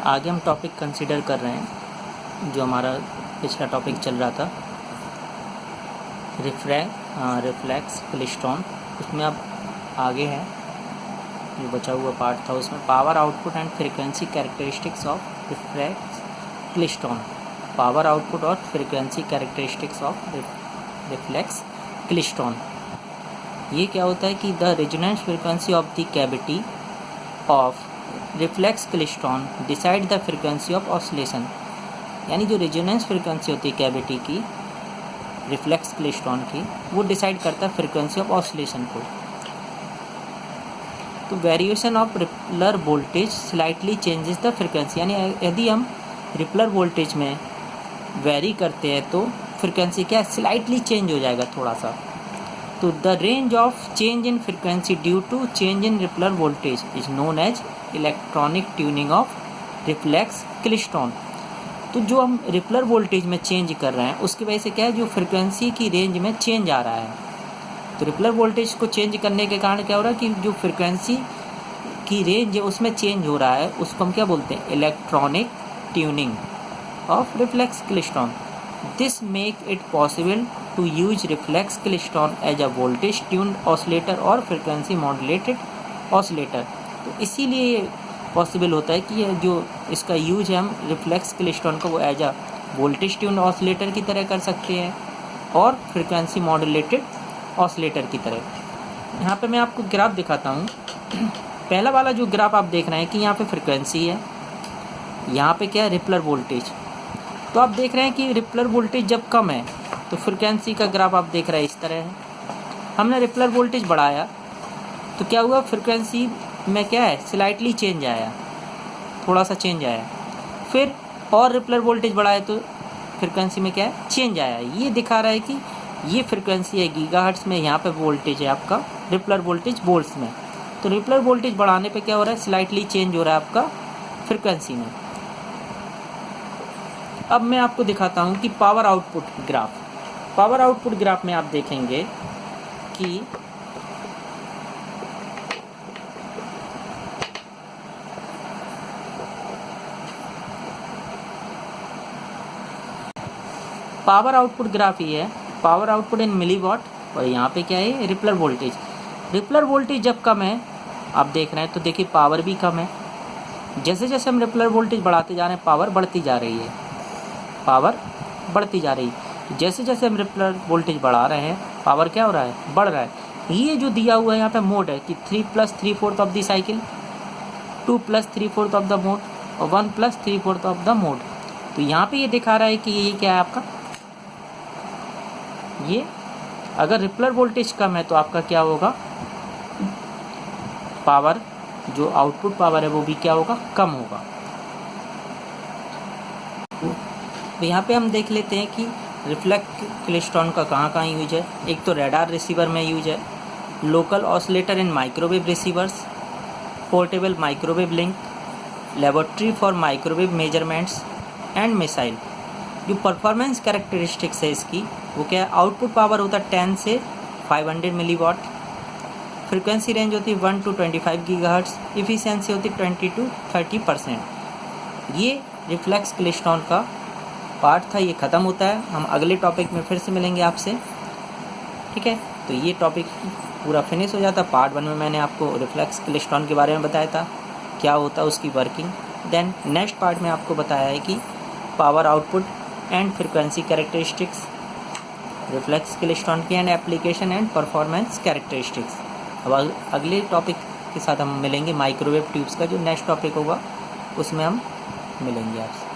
आगे हम topic consider कर रहे हैं जो हमारा पिछला टॉपिक चल रहा था रिफ्लेक्स क्लेस्ट्रॉन। उसमें अब आगे है जो बचा हुआ पार्ट था, उसमें power output and frequency characteristics of reflex klystron. Power output और frequency characteristics of reflex klystron. ये क्या होता है कि the resonance frequency of the cavity of reflex klystron decide the frequency of oscillation. यानी जो रेजोनेंस फ्रीक्वेंसी होती है कैविटी की रिफ्लेक्स क्लेस्ट्रॉन की, वो डिसाइड करता है फ्रीक्वेंसी ऑफ ऑसिलेशन को। तो variation of repeller voltage slightly changes the frequency. यानी यदि हम रिपलर वोल्टेज में वेरी करते हैं तो फ्रीक्वेंसी क्या स्लाइटली चेंज हो जाएगा थोड़ा सा। तो the range of change in frequency due to change in repeller voltage is known as electronic tuning of reflex klystron. तो जो हम रिपलर वोल्टेज में चेंज कर रहे हैं उसकी वजह से क्या है, जो फ्रीक्वेंसी की रेंज में चेंज आ रहा है। तो रिपलर वोल्टेज को चेंज करने के कारण क्या हो रहा है कि जो फ्रीक्वेंसी की रेंज है उसमें चेंज हो रहा है, उसको हम क्या बोलते हैं, electronic tuning of reflex klystron. This make it possible to use reflex klystron as a voltage tuned oscillator और फ्रीक्वेंसी मॉड्यूलेटेड ऑसिलेटर। तो इसीलिए ये पॉसिबल होता है कि ये जो इसका यूज है हम रिफ्लेक्स क्लेस्ट्रॉन को वो as a voltage tuned oscillator की तरह कर सकते हैं और फ्रीक्वेंसी मॉड्यूलेटेड ऑसिलेटर की तरह। यहाँ पे मैं आपको ग्राफ दिखाता हूँ। पहला वाला जो ग्राफ आप देख रहे हैं कि यहाँ पे फ्रीक्वेंसी है, यहाँ पे क्या है रिपलर वोल्टेज। तो आप देख रहे हैं कि रिपलर वोल्टेज जब कम है तो फ्रीक्वेंसी का ग्राफ आप देख रहे हैं इस तरह है। हमने रिपलर वोल्टेज बढ़ाया तो क्या हुआ, फ्रीक्वेंसी में क्या है स्लाइटली चेंज आया, थोड़ा सा चेंज आया। फिर और रिपलर वोल्टेज बढ़ाया तो फ्रीक्वेंसी में क्या है चेंज आया। ये दिखा रहा है कि ये फ्रीक्वेंसी है गीगाहर्ट्ज़ में, यहाँ पे वोल्टेज है आपका रिपलर वोल्टेज वोल्ट्स में। तो रिपलर वोल्टेज बढ़ाने पे क्या हो रहा है, स्लाइटली चेंज हो रहा है आपका फ्रीक्वेंसी में। अब मैं आपको दिखाता हूँ कि power output graph. Power output graph में आप देखेंगे कि पावर आउटपुट ग्राफ ही है, पावर आउटपुट इन मिलीवाट। और यहाँ पे क्या है रिपलर वोल्टेज। रिपलर वोल्टेज जब कम है आप देख रहे हैं तो देखिए पावर भी कम है। जैसे जैसे हम रिपलर वोल्टेज बढ़ाते जा रहे हैं पावर बढ़ती जा रही है, पावर बढ़ती जा रही है। जैसे जैसे हम रिपलर वोल्टेज बढ़ा रहे हैं पावर क्या हो रहा है, बढ़ रहा है। ये जो दिया हुआ है यहाँ पे मोड है कि 3 + 3/4 of the cycle, 2 + 3/4 of the mode और 1 + 3/4 ऑफ द मोड। तो यहाँ पे ये दिखा रहा है कि ये क्या है आपका, ये अगर रिपलर वोल्टेज कम है तो आपका क्या होगा, पावर जो आउटपुट पावर है वो भी क्या होगा, कम होगा। तो यहाँ पे हम देख लेते हैं कि रिफ्लेक्स क्लेस्ट्रॉन का कहाँ कहाँ यूज है। एक तो रडार रिसीवर में यूज है, local oscillator in microwave receivers, portable microwave link, laboratory for microwave measurements and missile. जो परफॉर्मेंस कैरेक्टरिस्टिक्स है इसकी वो क्या है, आउटपुट पावर होता है 10 से 500 मिलीवाट, फ्रीक्वेंसी रेंज होती है 1 to 25 गीगाहर्ट्ज़, इफिशियंसी होती है 20 to 30%। ये रिफ्लेक्स क्लेस्ट्रॉन का पार्ट था, ये ख़त्म होता है। हम अगले टॉपिक में फिर से मिलेंगे आपसे, ठीक है। तो ये टॉपिक पूरा फिनिश हो जाता। पार्ट 1 में मैंने आपको रिफ्लेक्स क्लेस्ट्रॉन के बारे में बताया था, क्या होता है उसकी वर्किंग। देन नेक्स्ट पार्ट में आपको बताया है कि power output and frequency characteristics reflex klystron की and application and performance characteristics. अब अगले टॉपिक के साथ हम मिलेंगे माइक्रोवेव ट्यूब्स का, जो नेक्स्ट टॉपिक होगा उसमें हम मिलेंगे आपसे।